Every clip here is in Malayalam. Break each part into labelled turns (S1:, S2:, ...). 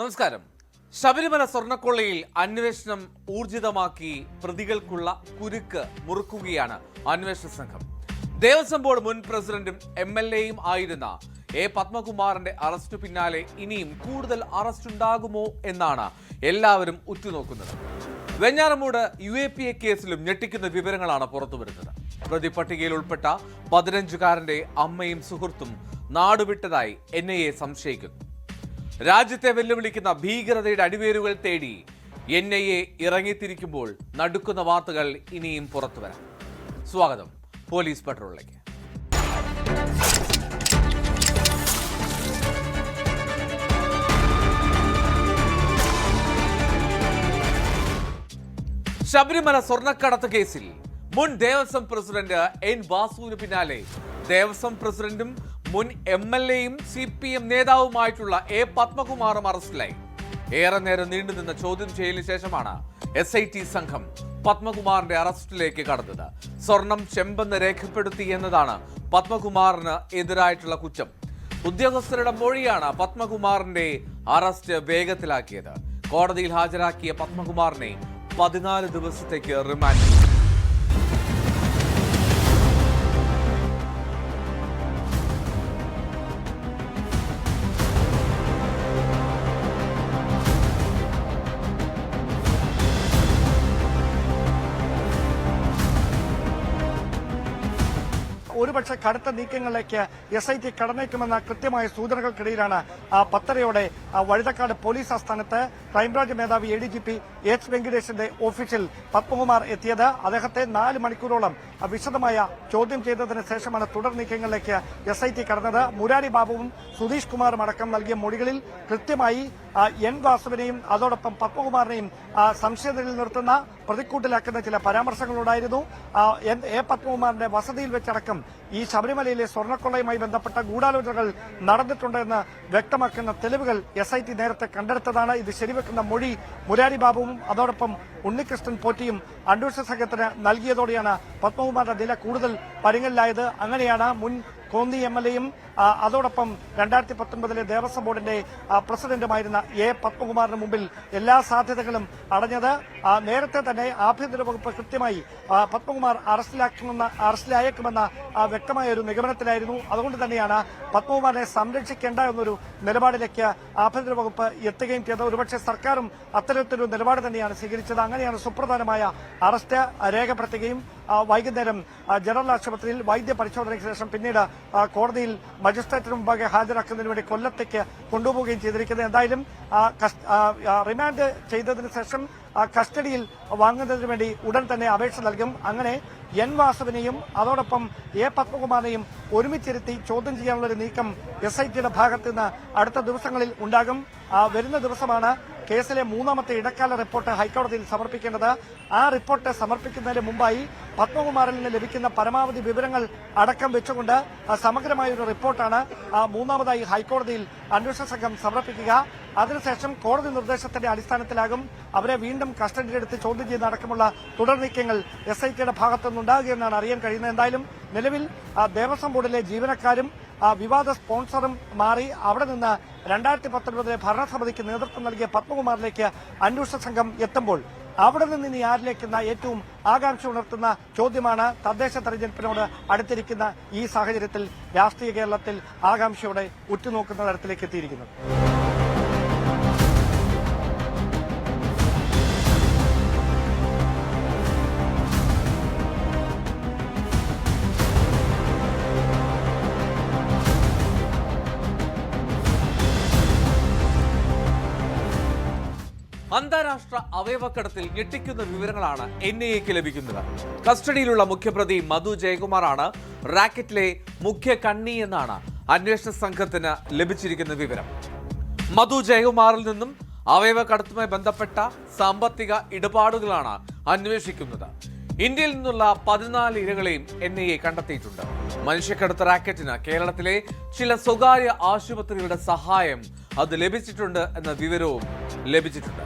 S1: നമസ്കാരം. ശബരിമല സ്വർണ്ണക്കൊള്ളയിൽ അന്വേഷണം ഊർജിതമാക്കി പ്രതികൾക്കുള്ള കുരുക്ക് മുറുക്കുകയാണ് അന്വേഷണ സംഘം. ദേവസ്വം ബോർഡ് മുൻ പ്രസിഡന്റും MLA യും ആയിരുന്ന A. പത്മകുമാറിന്റെ അറസ്റ്റ് പിന്നാലെ ഇനിയും കൂടുതൽ അറസ്റ്റ് ഉണ്ടാകുമോ എന്നാണ് എല്ലാവരും ഉറ്റുനോക്കുന്നത്. വെഞ്ഞാറമൂട് UAPA കേസിലും ഞെട്ടിക്കുന്ന വിവരങ്ങളാണ് പുറത്തുവരുന്നത്. പ്രതി പട്ടികയിൽ ഉൾപ്പെട്ട 15-കാരന്റെ അമ്മയും സുഹൃത്തും നാടുവിട്ടതായി NIA സംശയിക്കുന്നു. രാജ്യത്തെ വെല്ലുവിളിക്കുന്ന ഭീകരതയുടെ അടിവേരുകൾ തേടി NIA ഇറങ്ങിത്തിരിക്കുമ്പോൾ നടുക്കുന്ന വാർത്തകൾ ഇനിയും പുറത്തുവരാം. സ്വാഗതം പോലീസ് പട്രോളിലേക്ക്. ശബരിമല സ്വർണ്ണക്കടത്ത് കേസിൽ മുൻ ദേവസ്വം പ്രസിഡന്റ് N. വാസുവിന് പിന്നാലെ ദേവസ്വം പ്രസിഡന്റും മുൻ MLA യും CPM നേതാവുമായിട്ടുള്ള A. പത്മകുമാറും അറസ്റ്റിലായി. ഏറെ നേരം നീണ്ടുനിന്ന ചോദ്യം ചെയ്യലിന് ശേഷമാണ് SIT സംഘം പത്മകുമാറിന്റെ അറസ്റ്റിലേക്ക് കടന്നത്. സ്വർണം ചെമ്പെന്ന് രേഖപ്പെടുത്തി എന്നതാണ് പത്മകുമാറിന് എതിരായിട്ടുള്ള കുറ്റം. ഉദ്യോഗസ്ഥരുടെ മൊഴിയാണ് പത്മകുമാറിന്റെ അറസ്റ്റ് വേഗത്തിലാക്കിയത്. കോടതിയിൽ ഹാജരാക്കിയ പത്മകുമാറിനെ 14 ദിവസത്തേക്ക് റിമാൻഡ് ചെയ്തു.
S2: ഒരുപക്ഷെ കടുത്ത നീക്കങ്ങളിലേക്ക് SIT കടന്നേക്കുമെന്ന കൃത്യമായ സൂചനകൾക്കിടയിലാണ് 10:30 വഴുതക്കാട് പോലീസ് ആസ്ഥാനത്ത് ക്രൈംബ്രാഞ്ച് മേധാവി ADGP H. വെങ്കിടേഷിന്റെ ഓഫീസിൽ പത്മകുമാർ എത്തിയത്. അദ്ദേഹത്തെ 4 മണിക്കൂറോളം വിശദമായ ചോദ്യം ചെയ്തതിന് ശേഷമാണ് തുടർ നീക്കങ്ങളിലേക്ക് SIT കടന്നത്. മുരാരി ബാബുവും സുധീഷ് കുമാറും അടക്കം നൽകിയ മൊഴികളിൽ കൃത്യമായി N. വാസുവിനെയും അതോടൊപ്പം പത്മകുമാറിനെയും സംശയത്തിൽ നിർത്തുന്ന പ്രതിക്കൂട്ടിലാക്കുന്ന ചില പരാമർശങ്ങളുണ്ടായിരുന്നു. A. പത്മകുമാറിന്റെ വസതിയിൽ വെച്ചടക്കം ഈ ശബരിമലയിലെ സ്വർണ്ണക്കൊള്ളയുമായി ബന്ധപ്പെട്ട ഗൂഢാലോചനകൾ നടന്നിട്ടുണ്ടെന്ന് വ്യക്തമാക്കുന്ന തെളിവുകൾ SIT നേരത്തെ കണ്ടെടുത്തതാണ്. ഇത് ശരിവെക്കുന്ന മൊഴി മുരാരി ബാബുവും അതോടൊപ്പം ഉണ്ണികൃഷ്ണൻ പോറ്റിയും അന്വേഷണ സംഘത്തിന് നൽകിയതോടെയാണ് പത്മകുമാറിന്റെ നില കൂടുതൽ പരിങ്ങലിലായത്. അങ്ങനെയാണ് മുൻ കോന്നി MLA യും അതോടൊപ്പം 2019 ദേവസ്വം ബോർഡിന്റെ പ്രസിഡന്റുമായിരുന്ന A. പത്മകുമാറിന് മുമ്പിൽ എല്ലാ സാധ്യതകളും നേരത്തെ തന്നെ ആഭ്യന്തര വകുപ്പ് കൃത്യമായി പത്മകുമാർ അറസ്റ്റിലായേക്കുമെന്ന വ്യക്തമായ ഒരു നിഗമനത്തിലായിരുന്നു. അതുകൊണ്ട് തന്നെയാണ് പത്മകുമാറിനെ സംരക്ഷിക്കേണ്ട എന്നൊരു നിലപാടിലേക്ക് ആഭ്യന്തര വകുപ്പ് എത്തുകയും ചെയ്തത്. ഒരുപക്ഷെ സർക്കാരും അത്തരത്തിലൊരു നിലപാട് തന്നെയാണ് സ്വീകരിച്ചത്. അങ്ങനെയാണ് സുപ്രധാനമായ അറസ്റ്റ് രേഖപ്പെടുത്തുകയും വൈകുന്നേരം ജനറൽ ആശുപത്രിയിൽ വൈദ്യ പരിശോധനയ്ക്ക് ശേഷം പിന്നീട് കോടതിയിൽ മജിസ്ട്രേറ്റിന് മുമ്പാകെ ഹാജരാക്കുന്നതിന് വേണ്ടി കൊല്ലത്തേക്ക് കൊണ്ടുപോവുകയും ചെയ്തിരിക്കുന്നത്. എന്തായാലും റിമാൻഡ് ചെയ്തതിനു ശേഷം കസ്റ്റഡിയിൽ വാങ്ങുന്നതിന് വേണ്ടി ഉടൻ തന്നെ അപേക്ഷ നൽകും. അങ്ങനെ N. വാസുവിനെയും അതോടൊപ്പം A. പത്മകുമാറിനെയും ഒരുമിച്ചിരുത്തി ചോദ്യം ചെയ്യാനുള്ളൊരു നീക്കം SITയുടെ ഭാഗത്ത് നിന്ന് അടുത്ത ദിവസങ്ങളിൽ ഉണ്ടാകും. വരുന്ന ദിവസമാണ് കേസിലെ 3ാമത്തെ ഇടക്കാല റിപ്പോർട്ട് ഹൈക്കോടതിയിൽ സമർപ്പിക്കേണ്ടത്. ആ റിപ്പോർട്ട് സമർപ്പിക്കുന്നതിന് മുമ്പായി പത്മകുമാറിൽ നിന്ന് ലഭിക്കുന്ന പരമാവധി വിവരങ്ങൾ അടക്കം വെച്ചുകൊണ്ട് സമഗ്രമായൊരു റിപ്പോർട്ടാണ് 3ാമതായി ഹൈക്കോടതിയിൽ അന്വേഷണ സംഘം സമർപ്പിക്കുക. അതിനുശേഷം കോടതി നിർദ്ദേശത്തിന്റെ അടിസ്ഥാനത്തിലാകും അവരെ വീണ്ടും കസ്റ്റഡിയിലെടുത്ത് ചോദ്യം ചെയ്യുന്ന അടക്കമുള്ള തുടർ നീക്കങ്ങൾ SITയുടെ ഭാഗത്തുനിന്നുണ്ടാകുകയെന്നാണ് അറിയാൻ കഴിയുന്നത്. എന്തായാലും നിലവിൽ ദേവസ്വം ബോർഡിലെ ജീവനക്കാരും വിവാദ സ്പോൺസറും മാറി അവിടെ നിന്ന് 2019 ഭരണസമിതിക്ക് നേതൃത്വം നൽകിയ പത്മകുമാറിലേക്ക് അന്വേഷണ സംഘം എത്തുമ്പോൾ അവിടെ നിന്ന് ഇനി ആരിലേക്കെന്ന ഏറ്റവും ആകാംക്ഷ ഉണർത്തുന്ന ചോദ്യമാണ് തദ്ദേശ തെരഞ്ഞെടുപ്പിനോട് അടുത്തിരിക്കുന്ന ഈ സാഹചര്യത്തിൽ രാഷ്ട്രീയ കേരളത്തിൽ ആകാംക്ഷയോടെ ഉറ്റുനോക്കുന്ന തരത്തിലേക്ക് എത്തിയിരിക്കുന്നത്.
S1: അന്താരാഷ്ട്ര അവയവക്കടത്തിൽ ഞെട്ടിക്കുന്ന വിവരങ്ങളാണ് NIAക്ക് ലഭിക്കുന്നത്. കസ്റ്റഡിയിലുള്ള മുഖ്യപ്രതി മധു ജയകുമാറാണ് റാക്കറ്റിലെ മുഖ്യ കണ്ണി എന്നാണ് അന്വേഷണ സംഘത്തിന് ലഭിച്ചിരിക്കുന്ന വിവരം. മധു ജയകുമാറിൽ നിന്നും അവയവക്കടത്തുമായി ബന്ധപ്പെട്ട സാമ്പത്തിക ഇടപാടുകളാണ് അന്വേഷിക്കുന്നത്. ഇന്ത്യയിൽ നിന്നുള്ള 14 ഇരകളെയും NIA കണ്ടെത്തിയിട്ടുണ്ട്. മനുഷ്യക്കടത്ത് റാക്കറ്റിന് കേരളത്തിലെ ചില സ്വകാര്യ ആശുപത്രികളുടെ സഹായം അത് ലഭിച്ചിട്ടുണ്ട് എന്ന വിവരവും ലഭിച്ചിട്ടുണ്ട്.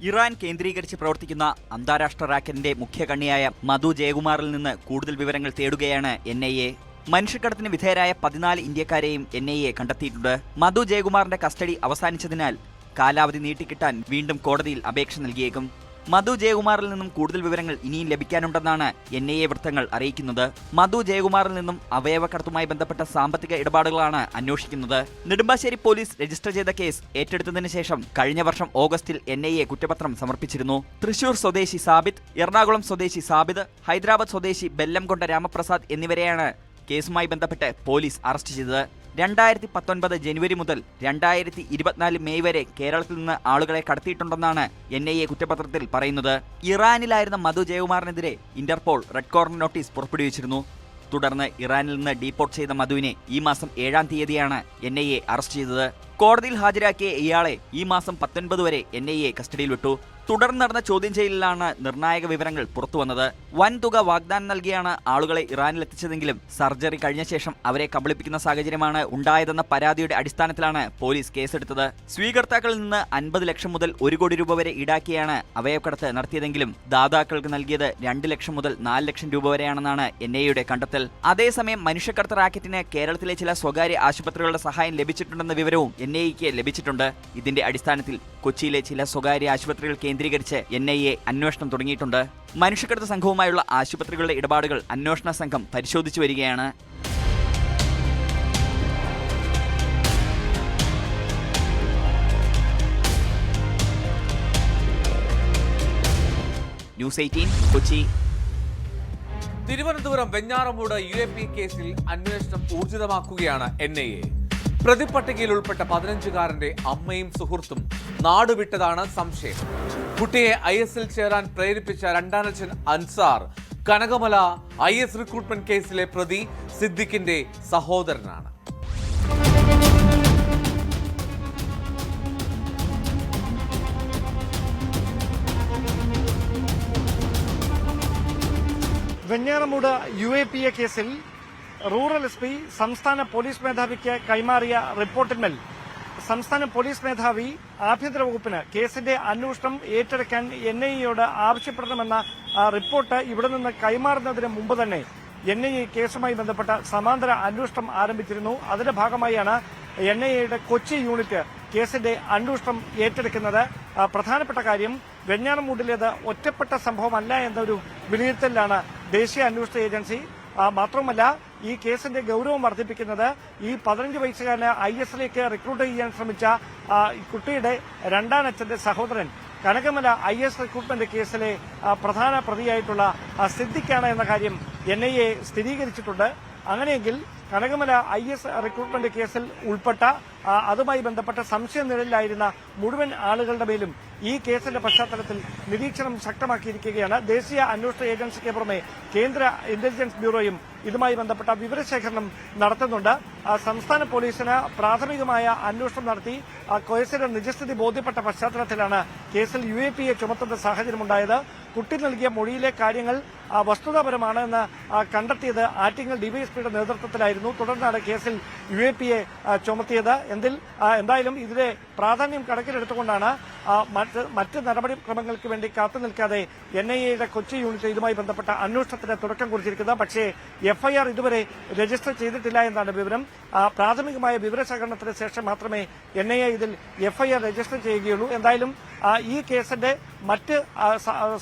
S3: ഇറാൻ കേന്ദ്രീകരിച്ച് പ്രവർത്തിക്കുന്ന അന്താരാഷ്ട്ര റാക്കറ്റിന്റെ മുഖ്യ കണ്ണിയായ മധു ജയകുമാറിൽ നിന്ന് കൂടുതൽ വിവരങ്ങൾ തേടുകയാണ് NIA. മനുഷ്യക്കടത്തിന് വിധേയരായ 14 ഇന്ത്യക്കാരെയും NIA കണ്ടെത്തിയിട്ടുണ്ട്. മധു ജയകുമാറിന്റെ കസ്റ്റഡി അവസാനിച്ചതിനാൽ കാലാവധി നീട്ടിക്കിട്ടാൻ വീണ്ടും കോടതിയിൽ അപേക്ഷ നൽകിയേക്കും. മധു ജയകുമാറിൽ നിന്നും കൂടുതൽ വിവരങ്ങൾ ഇനിയും ലഭിക്കാനുണ്ടെന്നാണ് NIA വൃത്തങ്ങൾ അറിയിക്കുന്നത്. മധു ജയകുമാറിൽ നിന്നും അവയവക്കടത്തുമായി ബന്ധപ്പെട്ട സാമ്പത്തിക ഇടപാടുകളാണ് അന്വേഷിക്കുന്നത്. നെടുമ്പാശ്ശേരി പോലീസ് രജിസ്റ്റർ ചെയ്ത കേസ് ഏറ്റെടുത്തതിനു ശേഷം കഴിഞ്ഞ വർഷം ഓഗസ്റ്റിൽ NIA കുറ്റപത്രം സമർപ്പിച്ചിരുന്നു. തൃശൂർ സ്വദേശി സാബിത്ത്, എറണാകുളം സ്വദേശി സാബിത്, ഹൈദരാബാദ് സ്വദേശി ബെല്ലംകൊണ്ട രാമപ്രസാദ് എന്നിവരെയാണ് കേസുമായി ബന്ധപ്പെട്ട് പോലീസ് അറസ്റ്റ് ചെയ്തത്. 2019 ജനുവരി മുതൽ 2024 മെയ് വരെ കേരളത്തിൽ നിന്ന് ആളുകളെ കടത്തിയിട്ടുണ്ടെന്നാണ് NIA കുറ്റപത്രത്തിൽ പറയുന്നത്. ഇറാനിലായിരുന്ന മധു ജയകുമാറിനെതിരെ ഇന്റർപോൾ റെഡ് കോർണർ നോട്ടീസ് പുറപ്പെടുവിച്ചിരുന്നു. തുടർന്ന് ഇറാനിൽ നിന്ന് ഡീപ്പോർട്ട് ചെയ്ത മധുവിനെ ഈ മാസം 7-ാം തീയതിയാണ് NIA അറസ്റ്റ് ചെയ്തത്. കോടതിയിൽ ഹാജരാക്കിയ ഇയാളെ ഈ മാസം 19 വരെ NIA കസ്റ്റഡിയിൽ വിട്ടു. തുടർന്ന് നടന്ന ചോദ്യം ചെയ്യലിലാണ് നിർണായക വിവരങ്ങൾ പുറത്തുവന്നത്. വൻ തുക വാഗ്ദാനം നൽകിയാണ് ആളുകളെ ഇറാനിലെത്തിച്ചതെങ്കിലും സർജറി കഴിഞ്ഞ ശേഷം അവരെ കബളിപ്പിക്കുന്ന സാഹചര്യമാണ് ഉണ്ടായതെന്ന പരാതിയുടെ അടിസ്ഥാനത്തിലാണ് പോലീസ് കേസെടുത്തത്. സ്വീകർത്താക്കളിൽ നിന്ന് 50 ലക്ഷം മുതൽ 1 കോടി രൂപ വരെ ഈടാക്കിയാണ് അവയവക്കടത്ത് നടത്തിയതെങ്കിലും ദാതാക്കൾക്ക് നൽകിയത് 2 ലക്ഷം മുതൽ 4 ലക്ഷം രൂപ വരെയാണെന്നാണ് NIAയുടെ കണ്ടെത്തൽ. അതേസമയം മനുഷ്യക്കടത്ത് റാക്കറ്റിന് കേരളത്തിലെ ചില സ്വകാര്യ ആശുപത്രികളുടെ സഹായം ലഭിച്ചിട്ടുണ്ടെന്ന വിവരവും NIAയ്ക്ക് ലഭിച്ചിട്ടുണ്ട്. ഇതിന്റെ അടിസ്ഥാനത്തിൽ കൊച്ചിയിലെ ചില സ്വകാര്യ ആശുപത്രികൾ കേന്ദ്രീകരിച്ച് NIA അന്വേഷണം തുടങ്ങിയിട്ടുണ്ട്. മനുഷ്യക്കടത്ത് സംഘവുമായുള്ള ആശുപത്രികളുടെ ഇടപാടുകൾ അന്വേഷണ സംഘം പരിശോധിച്ചു വരികയാണ്. ന്യൂസ് 18 കൊച്ചി.
S1: തിരുവനന്തപുരം വെഞ്ഞാറമൂട് UAP കേസിൽ അന്വേഷണം ഊർജിതമാക്കുകയാണ് NIA. പ്രതിപട്ടികയിൽ ഉൾപ്പെട്ട 15-കാരന്റെ അമ്മയും സുഹൃത്തും നാടുവിട്ടതാണ് സംശയം. കുട്ടിയെ IS-ൽ ചേരാൻ പ്രേരിപ്പിച്ച രണ്ടാനച്ഛൻ അൻസാർ കനകമല IS റിക്രൂട്ട്മെന്റ് കേസിലെ പ്രതി സിദ്ദിഖിന്റെ സഹോദരനാണ്.
S2: വെഞ്ഞാറമൂട് UAPA കേസിൽ റൂറൽ SP സംസ്ഥാന പോലീസ് മേധാവിക്ക് കൈമാറിയ റിപ്പോർട്ടിന്മേൽ സംസ്ഥാന പോലീസ് മേധാവി ആഭ്യന്തര വകുപ്പിന് കേസിന്റെ അന്വേഷണം ഏറ്റെടുക്കാൻ NIAയോട് ആവശ്യപ്പെടണമെന്ന റിപ്പോർട്ട് ഇവിടെ നിന്ന് കൈമാറുന്നതിന് മുമ്പ് തന്നെ NIA കേസുമായി ബന്ധപ്പെട്ട സമാന്തര അന്വേഷണം ആരംഭിച്ചിരുന്നു. അതിന്റെ ഭാഗമായാണ് NIAയുടെ കൊച്ചി യൂണിറ്റ് കേസിന്റെ അന്വേഷണം ഏറ്റെടുക്കുന്നത്. പ്രധാനപ്പെട്ട കാര്യം വെഞ്ഞാറമൂടിലേത് ഒറ്റപ്പെട്ട സംഭവമല്ല എന്നൊരു വിലയിരുത്തലിലാണ് ദേശീയ അന്വേഷണ ഏജൻസി. മാത്രമല്ല ഈ കേസിന്റെ ഗൌരവം വർദ്ധിപ്പിക്കുന്നത് ഈ 15 വയസ്സുകാരനെ IS-ലേക്ക് റിക്രൂട്ട് ചെയ്യാൻ ശ്രമിച്ച കുട്ടിയുടെ രണ്ടാനച്ഛന്റെ സഹോദരൻ കനകമല IS റിക്രൂട്ട്മെന്റ് കേസിലെ പ്രധാന പ്രതിയായിട്ടുള്ള സിദ്ദിഖാണ് എന്ന കാര്യം NIA സ്ഥിരീകരിച്ചിട്ടുണ്ട്. അങ്ങനെയെങ്കിൽ കനകമല IS റിക്രൂട്ട്മെന്റ് കേസിൽ ഉൾപ്പെട്ട അതുമായി ബന്ധപ്പെട്ട സംശയനിഴലിലായിരുന്ന മുഴുവൻ ആളുകളുടെ മേലും ഈ കേസിന്റെ പശ്ചാത്തലത്തിൽ നിരീക്ഷണം ശക്തമാക്കിയിരിക്കുകയാണ്. ദേശീയ അന്വേഷണ ഏജൻസിക്ക് പുറമെ കേന്ദ്ര ഇന്റലിജൻസ് ബ്യൂറോയും ഇതുമായി ബന്ധപ്പെട്ട വിവരശേഖരണം നടത്തുന്നുണ്ട്. സംസ്ഥാന പോലീസിന് പ്രാഥമികമായ അന്വേഷണം നടത്തി കേസിന്റെ നിജസ്ഥിതി ബോധ്യപ്പെട്ട പശ്ചാത്തലത്തിലാണ് കേസിൽ UAPA ചുമത്തുന്ന സാഹചര്യമുണ്ടായത്. കുട്ടി നൽകിയ മൊഴിയിലെ കാര്യങ്ങൾ വസ്തുതാപരമാണെന്ന് കണ്ടെത്തിയത് ആറ്റിങ്ങൽ DYSPയുടെ നേതൃത്വത്തിലായിരുന്നു. തുടർന്നാണ് കേസിൽ UAPA ചുമത്തിയത്. എന്തായാലും ഇതിലെ പ്രാധാന്യം കണക്കിലെടുത്തുകൊണ്ടാണ് മറ്റ് നടപടിക്രമങ്ങൾക്ക് വേണ്ടി കാത്തുനിൽക്കാതെ NIAയുടെ കൊച്ചി യൂണിറ്റ് ഇതുമായി ബന്ധപ്പെട്ട അന്വേഷണത്തിന് തുടക്കം കുറിച്ചിരിക്കുന്നത്. പക്ഷേ FIR ഇതുവരെ രജിസ്റ്റർ ചെയ്തിട്ടില്ല എന്നാണ് വിവരം. പ്രാഥമികമായ വിവരശേഖരണത്തിന് ശേഷം മാത്രമേ NIA ഇതിൽ FIR രജിസ്റ്റർ ചെയ്യുകയുള്ളൂ. എന്തായാലും ഈ കേസിന്റെ മറ്റ്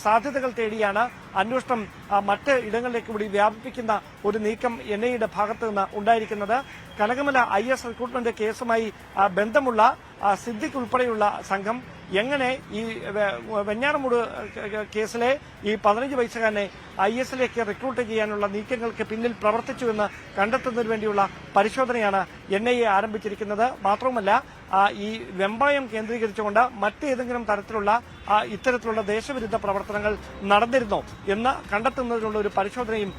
S2: സാധ്യതകൾ തേടിയാണ് അന്വേഷണം മറ്റ് ഇടങ്ങളിലേക്ക് കൂടി വ്യാപിപ്പിക്കുന്ന ഒരു നീക്കം NIAയുടെ ഭാഗത്തു നിന്ന് ഉണ്ടായിരിക്കുന്നത്. കനകമല IS റിക്രൂട്ട്മെന്റ് കേസുമായി ബന്ധമുള്ള സിദ്ദിഖ് ഉൾപ്പെടെയുള്ള സംഘം എങ്ങനെ ഈ വെഞ്ഞാറമൂട് കേസിലെ ഈ 15 വയസ്സുകാരനെ IS-ലേക്ക് റിക്രൂട്ട് ചെയ്യാനുള്ള നീക്കങ്ങൾക്ക് പിന്നിൽ പ്രവർത്തിച്ചുവെന്ന് കണ്ടെത്തുന്നതിന് വേണ്ടിയുള്ള പരിശോധനയാണ് NIA ആരംഭിച്ചിരിക്കുന്നത്. മാത്രവുമല്ല ഈ വെമ്പായം കേന്ദ്രീകരിച്ചുകൊണ്ട് മറ്റേതെങ്കിലും തരത്തിലുള്ള ഇത്തരത്തിലുള്ള ദേശവിരുദ്ധ പ്രവർത്തനങ്ങൾ നടന്നിരുന്നോ എന്ന് കണ്ടെത്തുന്നതിനുള്ള ഒരു പരിശോധനയും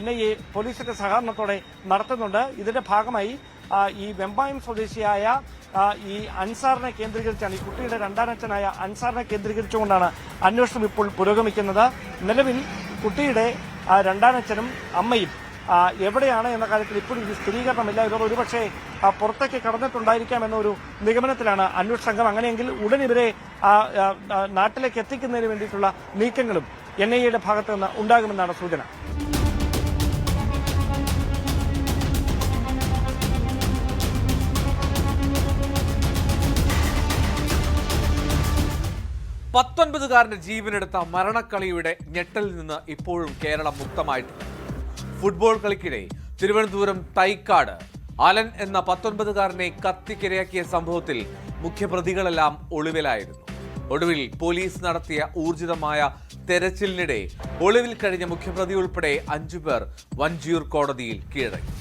S2: NIA പോലീസിന്റെ സഹകരണത്തോടെ നടത്തുന്നുണ്ട്. ഇതിന്റെ ഭാഗമായി ഈ വെമ്പായം സ്വദേശിയായ ഈ അൻസാറിനെ കേന്ദ്രീകരിച്ചാണ്, ഈ കുട്ടിയുടെ രണ്ടാനച്ഛനായ അൻസാറിനെ കേന്ദ്രീകരിച്ചുകൊണ്ടാണ് അന്വേഷണം ഇപ്പോൾ പുരോഗമിക്കുന്നത്. നിലവിൽ കുട്ടിയുടെ രണ്ടാനച്ഛനും അമ്മയും എവിടെയാണ് എന്ന കാര്യത്തിൽ ഇപ്പോഴും സ്ഥിരീകരണമില്ല. ഇവർ ഒരുപക്ഷെ പുറത്തേക്ക് കടന്നിട്ടുണ്ടായിരിക്കാം എന്നൊരു നിഗമനത്തിലാണ് അന്വേഷണ സംഘം. അങ്ങനെയെങ്കിൽ ഉടൻ ഇവരെ നാട്ടിലേക്ക് എത്തിക്കുന്നതിന് വേണ്ടിയിട്ടുള്ള നീക്കങ്ങളും NIA ഭാഗത്ത് നിന്ന് ഉണ്ടാകുമെന്നാണ് സൂചന.
S1: പത്തൊൻപതുകാരന്റെ ജീവനെടുത്ത മരണക്കളിയുടെ ഞെട്ടലിൽ നിന്ന് ഇപ്പോഴും കേരളം മുക്തമായിട്ടില്ല. ഫുട്ബോൾ കളിക്കിടെ തിരുവനന്തപുരം തൈക്കാട് അലൻ എന്ന 19കാരനെ കത്തിക്കിരയാക്കിയ സംഭവത്തിൽ മുഖ്യപ്രതികളെല്ലാം ഒളിവിലായിരുന്നു. ഒടുവിൽ പോലീസ് നടത്തിയ ഊർജിതമായ തെരച്ചിലിനിടെ ഒളിവിൽ കഴിഞ്ഞ മുഖ്യപ്രതി ഉൾപ്പെടെ 5 പേർ വഞ്ചിയൂർ കോടതിയിൽ കീഴടങ്ങി.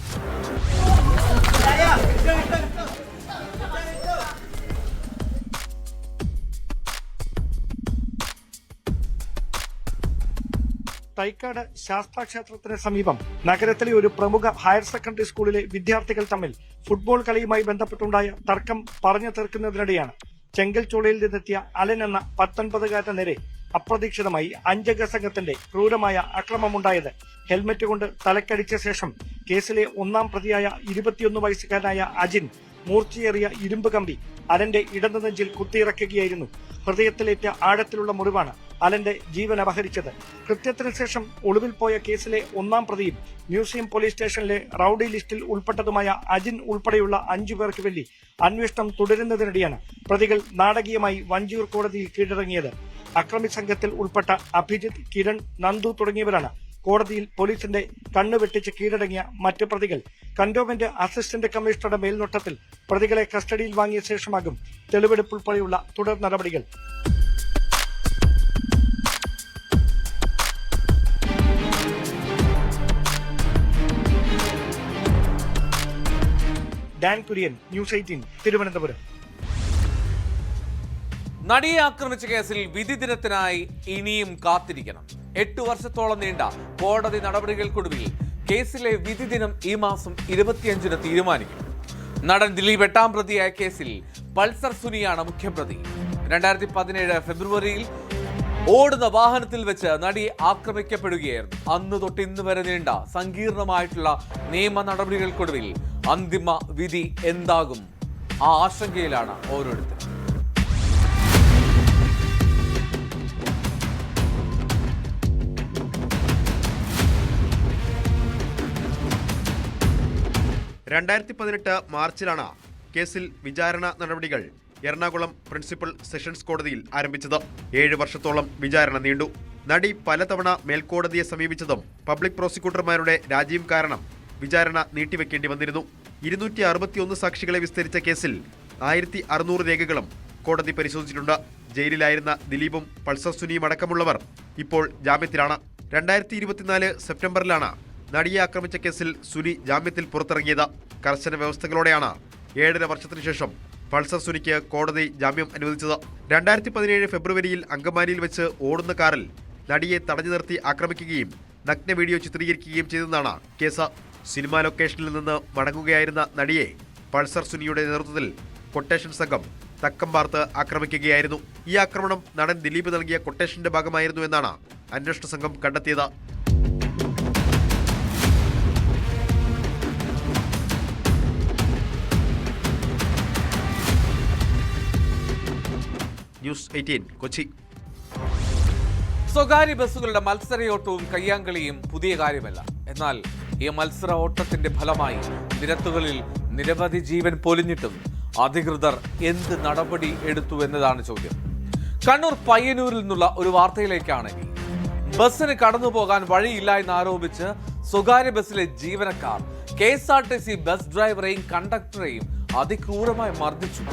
S2: തൈക്കാട് ശാസ്താക്ഷേത്രത്തിന് സമീപം നഗരത്തിലെ ഒരു പ്രമുഖ ഹയർ സെക്കൻഡറി സ്കൂളിലെ വിദ്യാർത്ഥികൾ തമ്മിൽ ഫുട്ബോൾ കളിയുമായി ബന്ധപ്പെട്ടുണ്ടായ തർക്കം പറഞ്ഞു തീർക്കുന്നതിനിടെയാണ് ചെങ്കൽച്ചോളയിൽ നിന്നെത്തിയ അലൻ എന്ന 19കാരന് നേരെ അപ്രതീക്ഷിതമായി 5 അംഗ സംഘത്തിന്റെ ക്രൂരമായ അക്രമമുണ്ടായത്. ഹെൽമറ്റ് കൊണ്ട് തലക്കടിച്ച ശേഷം കേസിലെ 1-ാം പ്രതിയായ 21 വയസ്സുകാരനായ അജിൻ മൂർച്ചയേറിയ ഇരുമ്പ് കമ്പി അലന്റെ ഇടതു നെഞ്ചിൽ കുത്തിയിറക്കുകയായിരുന്നു. ഹൃദയത്തിലേറ്റ ആഴത്തിലുള്ള മുറിവാണ് അലന്റെ ജീവൻ അപഹരിച്ചത്. കൃത്യത്തിന് ശേഷം ഒളിവിൽ പോയ കേസിലെ 1-ാം പ്രതിയും മ്യൂസിയം പോലീസ് സ്റ്റേഷനിലെ റൌഡി ലിസ്റ്റിൽ ഉൾപ്പെട്ടതുമായ അജിൻ ഉൾപ്പെടെയുള്ള 5 പേർക്ക് വേണ്ടി അന്വേഷണം തുടരുന്നതിനിടെയാണ് പ്രതികൾ നാടകീയമായി വഞ്ചിയൂർ കോടതിയിൽ കീഴടങ്ങിയത്. അക്രമി സംഘത്തിൽ ഉൾപ്പെട്ട അഭിജിത്ത്, കിരൺ, നന്ദു തുടങ്ങിയവരാണ് കോടതിയിൽ പോലീസിന്റെ കണ്ണുവെട്ടിച്ച് കീഴടങ്ങിയ മറ്റ് പ്രതികൾ. കന്റോൺമെന്റ് അസിസ്റ്റന്റ് കമ്മീഷണറുടെ മേൽനോട്ടത്തിൽ പ്രതികളെ കസ്റ്റഡിയിൽ വാങ്ങിയ ശേഷമാകും തെളിവെടുപ്പ് ഉൾപ്പെടെയുള്ള തുടർ നടപടികൾ. Dan Kurian, news 18, Thiruvananthapuram.
S1: നടിയെ ആക്രമിച്ച കേസിൽ വിധി ദിനത്തിനായി ഇനിയും കാത്തിരിക്കണം. 8 വർഷത്തോളം നീണ്ട കോടതി നടപടികൾക്കൊടുവിൽ കേസിലെ വിധി ദിനം ഈ മാസം 25-ന് തീരുമാനിക്കും. നടൻ ദിലീപ് 8-ാം പ്രതിയായ കേസിൽ പൾസർ സുനിയാണ് മുഖ്യപ്രതി. 2017 ഫെബ്രുവരിയിൽ ഓടുന്ന വാഹനത്തിൽ വെച്ച് നടി ആക്രമിക്കപ്പെടുകയായിരുന്നു. അന്ന് തൊട്ട് ഇന്ന് വരെ നീണ്ട സങ്കീർണമായിട്ടുള്ള നിയമ നടപടികൾക്കൊടുവിൽ അന്തിമ വിധി എന്താകും? ആ ആശങ്കയിലാണ് ഓരോരുത്തരും.
S4: മാർച്ചിലാണ് കേസിൽ വിചാരണ നടപടികൾ എറണാകുളം പ്രിൻസിപ്പൽ സെഷൻസ് കോടതിയിൽ ആരംഭിച്ചത്. 7 വർഷത്തോളം വിചാരണ നീണ്ടു. നടി പലതവണ മേൽക്കോടതിയെ സമീപിച്ചതും പബ്ലിക് പ്രോസിക്യൂട്ടർമാരുടെ രാജിയും കാരണം വിചാരണ നീട്ടിവെക്കേണ്ടി വന്നിരുന്നു. 261 സാക്ഷികളെ വിസ്തരിച്ച കേസിൽ 1600 രേഖകളും കോടതി പരിശോധിച്ചിട്ടുണ്ട്. ജയിലിലായിരുന്ന ദിലീപും പൾസർ സുനിയും അടക്കമുള്ളവർ ഇപ്പോൾ ജാമ്യത്തിലാണ്. 2024 സെപ്റ്റംബറിലാണ് നടിയെ ആക്രമിച്ച കേസിൽ സുനി ജാമ്യത്തിൽ പുറത്തിറങ്ങിയത്. കർശന വ്യവസ്ഥകളോടെയാണ് 7.5 വർഷത്തിനു ശേഷം പൾസർ സുനിക്ക് കോടതി ജാമ്യം അനുവദിച്ചത്. 2017 ഫെബ്രുവരിയിൽ അങ്കമാലിയിൽ വെച്ച് ഓടുന്ന കാറിൽ നടിയെ തടഞ്ഞു നിർത്തി ആക്രമിക്കുകയും നഗ്ന വീഡിയോ ചിത്രീകരിക്കുകയും ചെയ്തെന്നാണ് കേസ്. സിനിമാ ലൊക്കേഷനിൽ നിന്ന് മടങ്ങുകയായിരുന്ന നടിയെ പൾസർ സുനിയുടെ നേതൃത്വത്തിൽ കൊട്ടേഷൻ സംഘം തക്കം പാർത്ത് ആക്രമിക്കുകയായിരുന്നു. ഈ ആക്രമണം നടൻ ദിലീപ് നൽകിയ കൊട്ടേഷന്റെ ഭാഗമായിരുന്നു എന്നാണ് അന്വേഷണ സംഘം കണ്ടെത്തിയത്. ന്യൂസ് 18 കൊച്ചി.
S1: സ്വകാര്യ ബസ്സുകളുടെ മത്സരയോട്ടവും കയ്യാങ്കളിയും പുതിയ കാര്യമല്ല. എന്നാൽ ഈ മത്സര ഓട്ടത്തിന്റെ ഫലമായി നിരത്തുകളിൽ നിരവധി ജീവൻ പൊലിഞ്ഞിട്ടും അധികൃതർ എന്ത് നടപടി എടുത്തു എന്നതാണ് ചോദ്യം. കണ്ണൂർ പയ്യന്നൂരിൽ നിന്നുള്ള ഒരു വാർത്തയിലേക്കാണ് ഇനി. ബസ്സിന് കടന്നുപോകാൻ വഴിയില്ല എന്നാരോപിച്ച് സ്വകാര്യ ബസ്സിലെ ജീവനക്കാർ KSRTC ബസ് ഡ്രൈവറെയും കണ്ടക്ടറെയും അതിക്രൂരമായി മർദ്ദിച്ചു.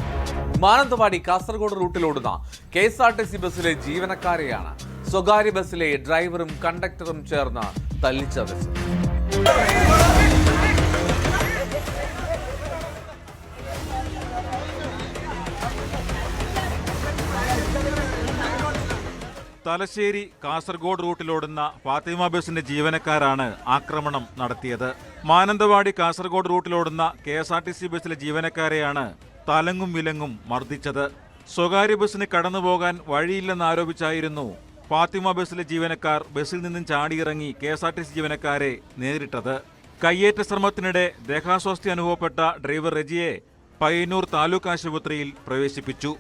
S1: മാനന്തവാടി കാസർഗോഡ് റൂട്ടിലോടുന്ന KSRTC ബസ്സിലെ ജീവനക്കാരെയാണ് സ്വകാര്യ ബസ്സിലെ ഡ്രൈവറും കണ്ടക്ടറും ചേർന്ന് തല്ലിച്ചതച്ചത്.
S5: തലശ്ശേരി കാസർഗോഡ് റൂട്ടിലോടുന്ന ഫാത്തിമ ബസിന്റെ ജീവനക്കാരാണ് ആക്രമണം നടത്തിയത്. മാനന്തവാടി കാസർഗോഡ് റൂട്ടിലോടുന്ന KSRTC ബസിലെ ജീവനക്കാരെയാണ് തലങ്ങും വിലങ്ങും മർദ്ദിച്ചത്. സ്വകാര്യ ബസ്സിന് കടന്നുപോകാൻ വഴിയില്ലെന്നാരോപിച്ചായിരുന്നു ഫാത്തിമ ബസിലെ ജീവനക്കാർ ബസ്സിൽ നിന്നും ചാടിയിറങ്ങി KSRTC ജീവനക്കാരെ നേരിട്ടത്. കയ്യേറ്റ ശ്രമത്തിനിടെ ദേഹാസ്വാസ്ഥ്യം അനുഭവപ്പെട്ട ഡ്രൈവർ റെജിയെ പയ്യന്നൂർ താലൂക്ക് ആശുപത്രിയിൽ പ്രവേശിപ്പിച്ചു.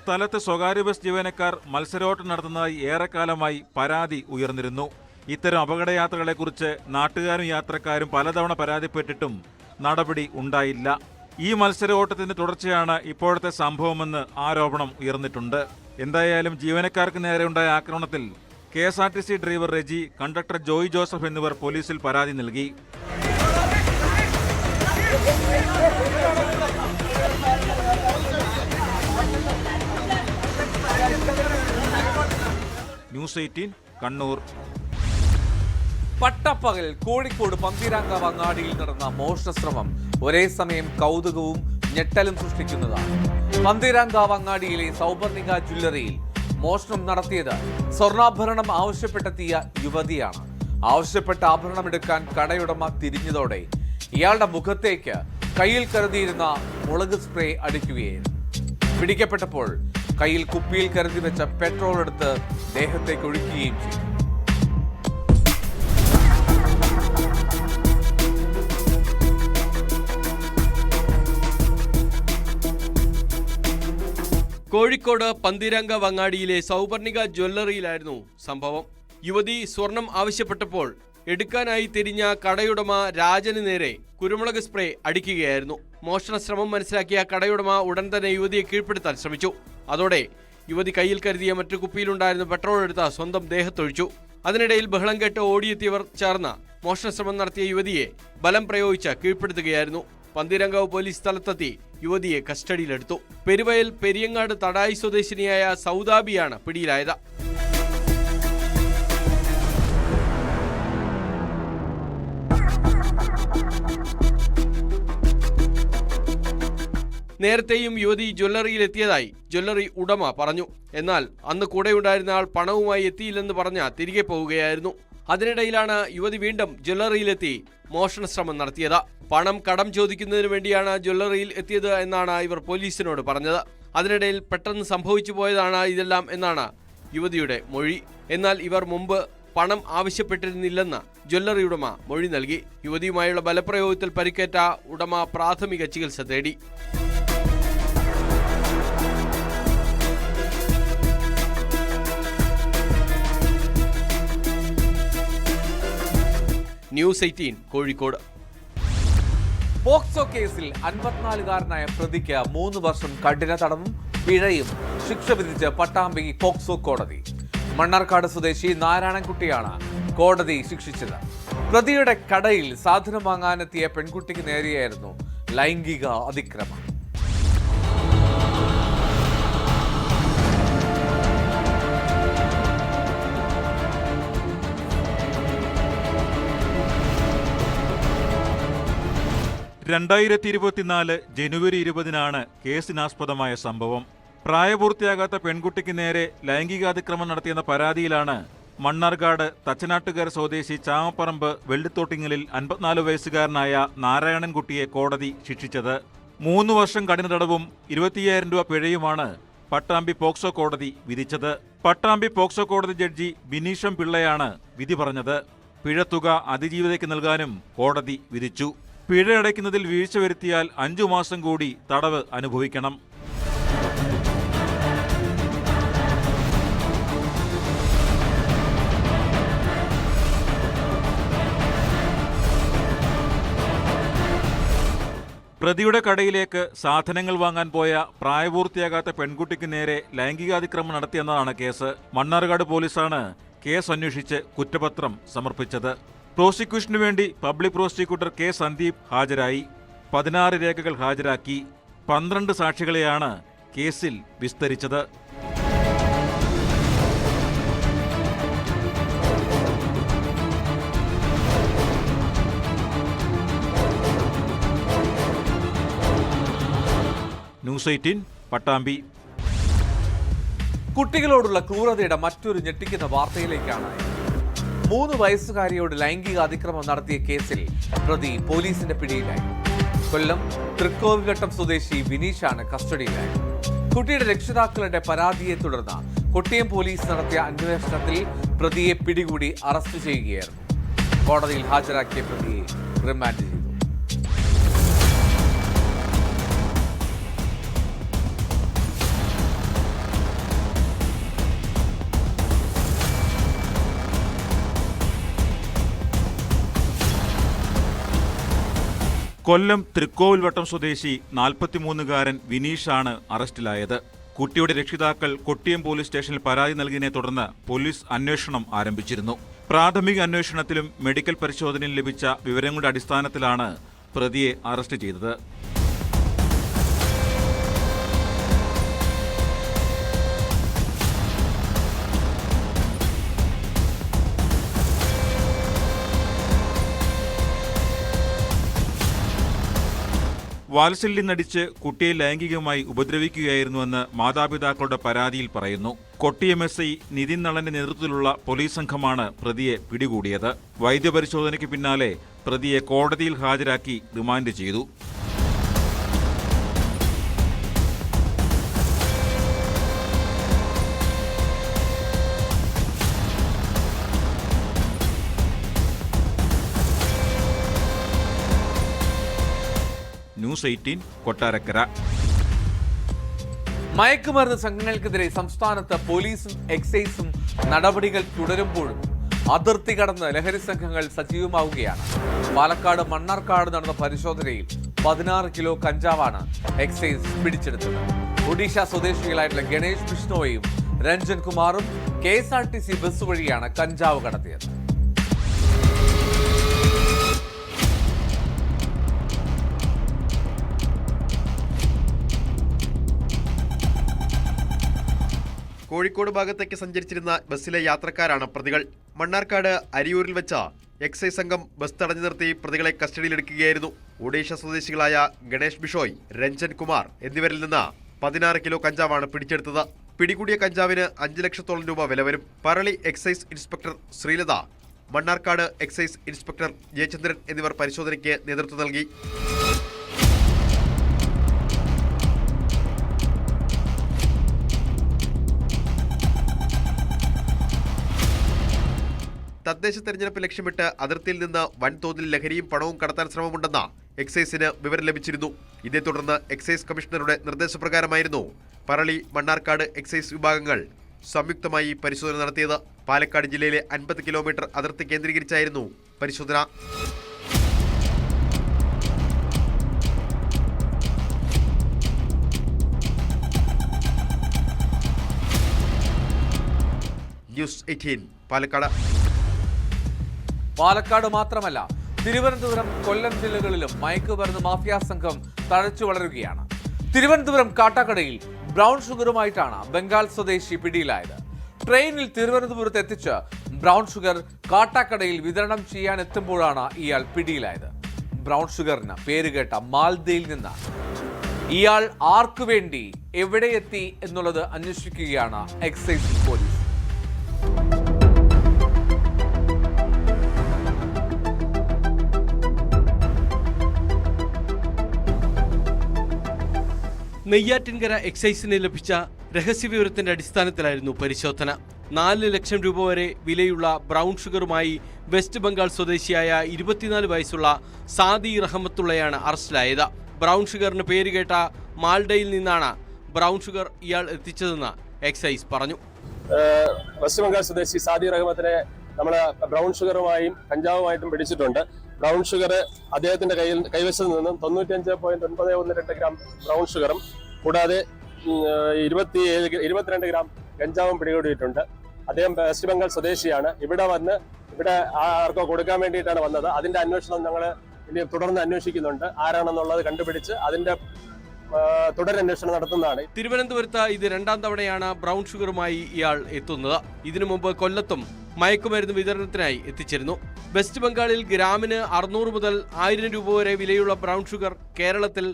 S5: സ്ഥലത്ത് സ്വകാര്യ ബസ് ജീവനക്കാർ മത്സരോട്ടം നടത്തുന്നതായി ഏറെക്കാലമായി പരാതി ഉയർന്നിരുന്നു. ഇത്തരം അപകടയാത്രകളെക്കുറിച്ച് നാട്ടുകാരും യാത്രക്കാരും പലതവണ പരാതിപ്പെട്ടിട്ടും നടപടി ഉണ്ടായില്ല. ഈ മത്സര ഓട്ടത്തിന്റെ തുടർച്ചയാണ് ഇപ്പോഴത്തെ സംഭവമെന്ന് ആരോപണം ഉയർന്നിട്ടുണ്ട്. എന്തായാലും ജീവനക്കാർക്ക് നേരെയുണ്ടായ ആക്രമണത്തിൽ KSRTC driver Reji, conductor Joy Joseph എന്നിവർ പോലീസിൽ പരാതി നൽകി. ന്യൂസ് 18 കണ്ണൂർ.
S1: പട്ടപ്പകൽ കോഴിക്കോട് പന്തീരാങ്കാവ് അങ്ങാടിയിൽ നടന്ന മോഷണശ്രമം ഒരേ സമയം കൗതുകവും ഞെട്ടലും സൃഷ്ടിക്കുന്നതാണ്. പന്തീരാങ്കാവ് അങ്ങാടിയിലെ സൗപർണിക ജ്വല്ലറിയിൽ മോഷണം നടത്തിയത് സ്വർണ്ണാഭരണം ആവശ്യപ്പെട്ടെത്തിയ യുവതിയാണ്. ആവശ്യപ്പെട്ട ആഭരണം എടുക്കാൻ കടയുടമ തിരിഞ്ഞതോടെ ഇയാളുടെ മുഖത്തേക്ക് കയ്യിൽ കരുതിയിരുന്ന മുളക് സ്പ്രേ അടിക്കുകയായിരുന്നു. പിടിക്കപ്പെട്ടപ്പോൾ കയ്യിൽ കുപ്പിയിൽ കരുതി വെച്ച പെട്രോൾ എടുത്ത് ദേഹത്തേക്ക് ഒഴിക്കുകയും ചെയ്തു.
S6: കോഴിക്കോട് പന്തീരാങ്കാവ് അങ്ങാടിയിലെ സൗപർണിക ജ്വല്ലറിയിലായിരുന്നു സംഭവം. യുവതി സ്വർണം ആവശ്യപ്പെട്ടപ്പോൾ എടുക്കാനായി തിരിഞ്ഞ കടയുടമ രാജന് നേരെ കുരുമുളക് സ്പ്രേ അടിക്കുകയായിരുന്നു. മോഷണശ്രമം മനസ്സിലാക്കിയ കടയുടമ ഉടൻ തന്നെ യുവതിയെ കീഴ്പ്പെടുത്താൻ ശ്രമിച്ചു. അതോടെ യുവതി കയ്യിൽ കരുതിയ മറ്റു കുപ്പിയിലുണ്ടായിരുന്ന പെട്രോൾ എടുത്ത് സ്വന്തം ദേഹത്തൊഴിച്ചു. അതിനിടയിൽ ബഹളം കേട്ട് ഓടിയെത്തിയവർ ചേർന്ന് മോഷണശ്രമം നടത്തിയ യുവതിയെ ബലം പ്രയോഗിച്ച് കീഴ്പ്പെടുത്തുകയായിരുന്നു. പന്തീരാങ്കാവ് പോലീസ് സ്ഥലത്തെത്തി യുവതിയെ കസ്റ്റഡിയിലെടുത്തു. പെരുവയൽ പെരിയങ്ങാട് തടായി സ്വദേശിനിയായ സൗദാബിയാണ് പിടിയിലായത്. നേരത്തെയും യുവതി ജ്വല്ലറിയിലെത്തിയതായി ജ്വല്ലറി ഉടമ പറഞ്ഞു. എന്നാൽ അന്ന് കൂടെയുണ്ടായിരുന്ന ആൾ പണവുമായി എത്തിയില്ലെന്ന് പറഞ്ഞ് തിരികെ പോവുകയായിരുന്നു. അതിനിടയിലാണ് യുവതി വീണ്ടും ജ്വല്ലറിയിലെത്തി മോഷണശ്രമം നടത്തിയത്. പണം കടം ചോദിക്കുന്നതിന് വേണ്ടിയാണ് ജ്വല്ലറിയിൽ എത്തിയത് എന്നാണ് ഇവർ പോലീസിനോട് പറഞ്ഞത്. അതിനിടയിൽ പെട്ടെന്ന് സംഭവിച്ചു പോയതാണ് ഇതെല്ലാം എന്നാണ് യുവതിയുടെ മൊഴി. എന്നാൽ ഇവർ മുമ്പ് പണം ആവശ്യപ്പെട്ടിരുന്നില്ലെന്ന് ജ്വല്ലറി ഉടമ മൊഴി നൽകി. യുവതിയുമായുള്ള ബലപ്രയോഗത്തിൽ പരിക്കേറ്റ ഉടമ പ്രാഥമിക ചികിത്സ തേടി. ന്യൂസ് 18 കോഴിക്കോട്.
S1: പോക്സോ കേസിൽ 54-കാരനായ പ്രതിക്ക് 3 വർഷം കഠിന തടവും പിഴയും ശിക്ഷ വിധിച്ച് പട്ടാമ്പി പോക്സോ കോടതി. മണ്ണാർക്കാട് സ്വദേശി നാരായണൻകുട്ടിയാണ് കോടതി ശിക്ഷിച്ചത്. പ്രതിയുടെ കടയിൽ സാധനം വാങ്ങാനെത്തിയ പെൺകുട്ടിക്ക് നേരെയായിരുന്നു ലൈംഗിക അതിക്രമം.
S5: ജനുവരി 20 കേസിനാസ്പദമായ സംഭവം. പ്രായപൂർത്തിയാകാത്ത പെൺകുട്ടിക്ക് നേരെ ലൈംഗികാതിക്രമം നടത്തിയെന്ന പരാതിയിലാണ് മണ്ണാർക്കാട് തച്ചനാട്ടുകര സ്വദേശി ചാമപ്പറമ്പ് വെള്ളിത്തോട്ടിങ്ങലിൽ 54 വയസ്സുകാരനായ നാരായണൻകുട്ടിയെ കോടതി ശിക്ഷിച്ചത്. 3 വർഷം കഠിന തടവും 25,000 രൂപ പിഴയുമാണ് പട്ടാമ്പി പോക്സോ കോടതി വിധിച്ചത്. പട്ടാമ്പി പോക്സോ കോടതി ജഡ്ജി ബിനീഷം പിള്ളയാണ് വിധി പറഞ്ഞത്. പിഴത്തുക അതിജീവിതയ്ക്ക് നൽകാനും കോടതി വിധിച്ചു. പിഴ അടയ്ക്കുന്നതിൽ വീഴ്ച വരുത്തിയാൽ 5 മാസം കൂടി തടവ് അനുഭവിക്കണം. പ്രതിയുടെ കടയിലേക്ക് സാധനങ്ങൾ വാങ്ങാൻ പോയ പ്രായപൂർത്തിയാകാത്ത പെൺകുട്ടിക്ക് നേരെ ലൈംഗികാതിക്രമം നടത്തിയെന്നതാണ് കേസ്. മണ്ണാർക്കാട് പോലീസാണ് കേസ് അന്വേഷിച്ച് കുറ്റപത്രം സമർപ്പിച്ചത്. പ്രോസിക്യൂഷനു വേണ്ടി പബ്ലിക് പ്രോസിക്യൂട്ടർ കെ സന്ദീപ് ഹാജരായി. 16 രേഖകൾ ഹാജരാക്കി. 12 സാക്ഷികളെയാണ് കേസിൽ വിസ്തരിച്ചത്. ന്യൂസ് 18 പട്ടാമ്പി.
S1: കുട്ടികളോടുള്ള ക്രൂരതയുടെ മറ്റൊരു ഞെട്ടിക്കുന്ന വാർത്തയിലേക്കാണ്. 3 വയസ്സുകാരിയോട് ലൈംഗിക അതിക്രമം നടത്തിയ കേസിൽ പ്രതി പോലീസിന്റെ പിടിയിലായി. കൊല്ലം തൃക്കോവിഘട്ടം സ്വദേശി വിനീഷാണ് കസ്റ്റഡിയിലായത്. കുട്ടിയുടെ രക്ഷിതാക്കളുടെ പരാതിയെ തുടർന്ന് കൊട്ടിയം പോലീസ് നടത്തിയ അന്വേഷണത്തിൽ പ്രതിയെ പിടികൂടി അറസ്റ്റ് ചെയ്യുകയായിരുന്നു. കോടതിയിൽ ഹാജരാക്കിയ പ്രതിയെ റിമാൻഡ് ചെയ്തു.
S5: കൊല്ലം തൃക്കോവിൽവട്ടം സ്വദേശി 43-കാരൻ വിനീഷാണ് അറസ്റ്റിലായത്. കുട്ടിയുടെ രക്ഷിതാക്കൾ കൊട്ടിയം പോലീസ് സ്റ്റേഷനിൽ പരാതി നൽകിയതിനെ തുടർന്ന് പോലീസ് അന്വേഷണം ആരംഭിച്ചിരുന്നു. പ്രാഥമിക അന്വേഷണത്തിലും മെഡിക്കൽ പരിശോധനയിലും ലഭിച്ച വിവരങ്ങളുടെ അടിസ്ഥാനത്തിലാണ് പ്രതിയെ അറസ്റ്റ് ചെയ്തത്. വാത്സല്യം നടിച്ച് കുട്ടിയെ ലൈംഗികമായി ഉപദ്രവിക്കുകയായിരുന്നുവെന്ന് മാതാപിതാക്കളുടെ പരാതിയിൽ പറയുന്നു. കൊട്ടിയം എസ്.ഐ നിതിൻ നളന്റെ നേതൃത്വത്തിലുള്ള പോലീസ് സംഘമാണ് പ്രതിയെ പിടികൂടിയത്. വൈദ്യപരിശോധനയ്ക്ക് പിന്നാലെ പ്രതിയെ കോടതിയിൽ ഹാജരാക്കി റിമാൻഡ് ചെയ്തു. ന്യൂസ് 18 കൊട്ടാരക്കര.
S1: മയക്കുമരുന്ന് സംഘങ്ങൾക്കെതിരെ സംസ്ഥാനത്ത് പോലീസും എക്സൈസും നടപടികൾ തുടരുമ്പോഴും അതിർത്തി കടന്ന് ലഹരി സംഘങ്ങൾ സജീവമാവുകയാണ്. പാലക്കാട് മണ്ണാർക്കാട് നടന്ന പരിശോധനയിൽ 16 കിലോ കഞ്ചാവാണ് എക്സൈസ് പിടിച്ചെടുത്തത്. ഒഡീഷ സ്വദേശികളായിട്ടുള്ള ഗണേഷ് ബിഷ്ണോയും രഞ്ജൻ കുമാറും KSRTC ബസ് വഴിയാണ് കഞ്ചാവ് കടത്തിയത്.
S4: കോഴിക്കോട് ഭാഗത്തേക്ക് സഞ്ചരിച്ചിരുന്ന ബസ്സിലെ യാത്രക്കാരാണ് പ്രതികൾ. മണ്ണാർക്കാട് അരിയൂരിൽ വെച്ച എക്സൈസ് സംഘം ബസ് തടഞ്ഞു നിർത്തി പ്രതികളെ കസ്റ്റഡിയിലെടുക്കുകയായിരുന്നു. ഒഡീഷ സ്വദേശികളായ ഗണേഷ് ബിഷോയ്, രഞ്ജൻ കുമാർ എന്നിവരിൽ നിന്ന് 16 കിലോ കഞ്ചാവാണ് പിടിച്ചെടുത്തത്. പിടികൂടിയ കഞ്ചാവിന് 5 ലക്ഷത്തോളം രൂപ വില വരും. Parali excise inspector Sreelatha, Mannarkkad excise inspector Jayachandran എന്നിവർ പരിശോധനയ്ക്ക് നേതൃത്വം നൽകി. തദ്ദേശ തെരഞ്ഞെടുപ്പ് ലക്ഷ്യമിട്ട് അതിർത്തിയിൽ നിന്ന് വൻതോതിൽ ലഹരിയും പണവും കടത്താൻ ശ്രമമുണ്ടെന്ന എക്സൈസിന് വിവരം ലഭിച്ചിരുന്നു. ഇതേ തുടർന്ന് എക്സൈസ് കമ്മീഷണറുടെ നിർദ്ദേശപ്രകാരമായിരുന്നു പറളി, മണ്ണാർക്കാട് എക്സൈസ് വിഭാഗങ്ങൾ സംയുക്തമായി പരിശോധന നടത്തിയത്. പാലക്കാട് ജില്ലയിലെ 50 കിലോമീറ്റർ അതിർത്തി കേന്ദ്രീകരിച്ചായിരുന്നു പരിശോധന. ന്യൂസ് 18 പാലക്കാട്.
S1: പാലക്കാട് മാത്രമല്ല, തിരുവനന്തപുരം, കൊല്ലം ജില്ലകളിലും മയക്കുമരുന്ന് മാഫിയ സംഘം തഴച്ചു വളരുകയാണ്. തിരുവനന്തപുരം കാട്ടാക്കടയിൽ ബ്രൗൺ ഷുഗറുമായിട്ടാണ് ബംഗാൾ സ്വദേശി പിടിയിലായത്. ട്രെയിനിൽ തിരുവനന്തപുരത്ത് എത്തിച്ച് ബ്രൗൺ ഷുഗർ കാട്ടാക്കടയിൽ വിതരണം ചെയ്യാൻ എത്തുമ്പോഴാണ് ഇയാൾ പിടിയിലായത്. ബ്രൗൺ ഷുഗറിന് പേരുകേട്ട മാൽദയിൽ നിന്ന് ഇയാൾ ആർക്കു വേണ്ടി എവിടെ എത്തി എന്നുള്ളത് അന്വേഷിക്കുകയാണ് എക്സൈസ് പോലീസ്.
S6: നെയ്യാറ്റിൻകര എക്സൈസിന് ലഭിച്ച രഹസ്യവിവരത്തിന്റെ അടിസ്ഥാനത്തിലായിരുന്നു പരിശോധന. 4 ലക്ഷം രൂപ വരെ വിലയുള്ള ബ്രൗൺ ഷുഗറുമായി വെസ്റ്റ് ബംഗാൾ സ്വദേശിയായ 24 വയസ്സുള്ള സാദി റഹമത്തുള്ളയാണ് അറസ്റ്റിലായത്. ബ്രൗൺ ഷുഗറിന് പേരുകേട്ട മാൽഡയിൽ നിന്നാണ് ബ്രൗൺ ഷുഗർ ഇയാൾ എത്തിച്ചതെന്ന് എക്സൈസ് പറഞ്ഞു.
S7: വെസ്റ്റ് ബംഗാൾ സ്വദേശി സാദി റഹ്മത്തിനെ നമ്മൾ ബ്രൗൺ ഷുഗറുമായും കഞ്ചാവുമായിട്ടും പിടിച്ചിട്ടുണ്ട്. ബ്രൗൺ ഷുഗർ അദ്ദേഹത്തിന്റെ കൈവശത്ത് നിന്നും 95.912 ഗ്രാം ബ്രൗൺ ഷുഗറും കൂടാതെ 22 ഗ്രാം കഞ്ചാവും പിടികൂടിയിട്ടുണ്ട്. അദ്ദേഹം വെസ്റ്റ് ബംഗാൾ സ്വദേശിയാണ്. ഇവിടെ ആർക്കോ കൊടുക്കാൻ വേണ്ടിയിട്ടാണ് വന്നത്. അതിന്റെ അന്വേഷണം ഞങ്ങൾ ഇനി തുടർന്ന് അന്വേഷിക്കുന്നുണ്ട്. ആരാണെന്നുള്ളത് കണ്ടുപിടിച്ച് അതിന്റെ തുടരന്വേഷണം നടത്തുന്നതാണ്.
S6: തിരുവനന്തപുരത്ത് ഇത് 2ാം തവണയാണ് ബ്രൗൺ ഷുഗറുമായി ഇയാൾ എത്തുന്നത്. ഇതിനു മുമ്പ് കൊല്ലത്തും മയക്കുമരുന്ന് വിതരണത്തിനായി എത്തിച്ചിരുന്നു. വെസ്റ്റ് ബംഗാളിൽ ഗ്രാമിന് 600 മുതൽ 1000 രൂപ വരെ വിലയുള്ള ബ്രൗൺ ഷുഗർ കേരളത്തിൽ